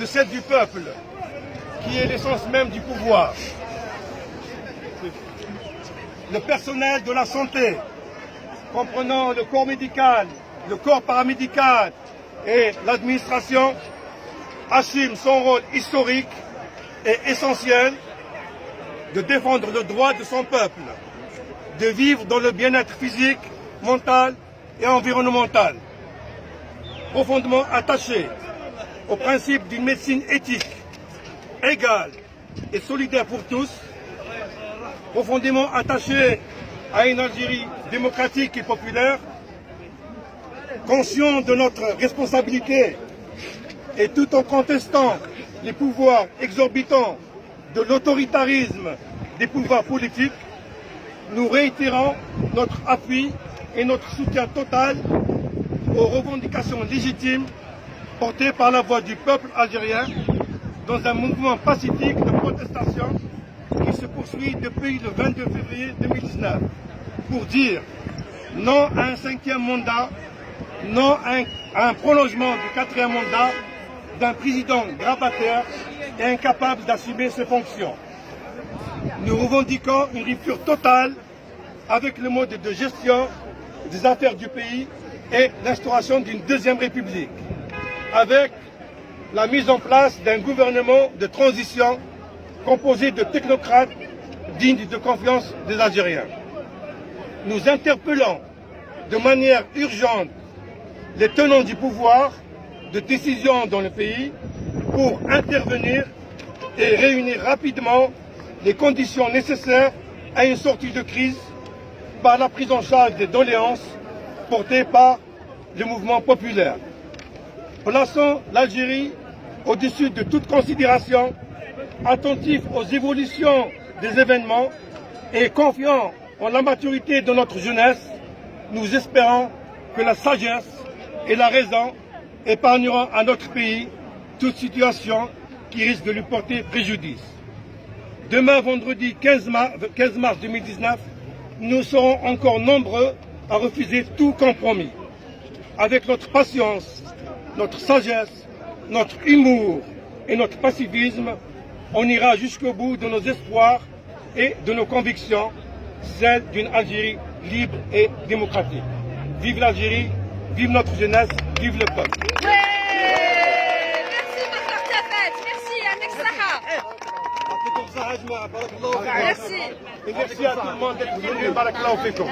de celle du peuple, qui est l'essence même du pouvoir. Le personnel de la santé, comprenant le corps médical, le corps paramédical et l'administration, assume son rôle historique et essentiel de défendre le droit de son peuple, de vivre dans le bien-être physique, mental et environnemental. Profondément attaché au principe d'une médecine éthique, égale et solidaire pour tous, profondément attaché à une Algérie démocratique et populaire, conscient de notre responsabilité et tout en contestant les pouvoirs exorbitants de l'autoritarisme des pouvoirs politiques, nous réitérons notre appui et notre soutien total aux revendications légitimes portées par la voix du peuple algérien dans un mouvement pacifique de protestation qui se poursuit depuis le 22 février 2019 pour dire non à un 5e mandat, non à un prolongement du 4e mandat d'un président grabataire et incapable d'assumer ses fonctions. Nous revendiquons une rupture totale avec le mode de gestion des affaires du pays et l'instauration d'une 2e république, avec la mise en place d'un gouvernement de transition composé de technocrates dignes de confiance des Algériens. Nous interpellons de manière urgente les tenants du pouvoir de décision dans le pays pour intervenir et réunir rapidement les conditions nécessaires à une sortie de crise par la prise en charge des doléances portées par le mouvement populaire. Plaçons l'Algérie au-dessus de toute considération, attentif aux évolutions des événements et confiant en la maturité de notre jeunesse, nous espérons que la sagesse et la raison épargneront à notre pays toute situation qui risque de lui porter préjudice. Demain, vendredi 15 mars 2019, nous serons encore nombreux à refuser tout compromis. Avec notre patience, notre sagesse, notre humour et notre pacifisme, on ira jusqu'au bout de nos espoirs et de nos convictions, celles d'une Algérie libre et démocratique. Vive l'Algérie, vive notre jeunesse, vive le peuple. Merci. Et merci à tout le monde d'être venu. Barakallahu fikum.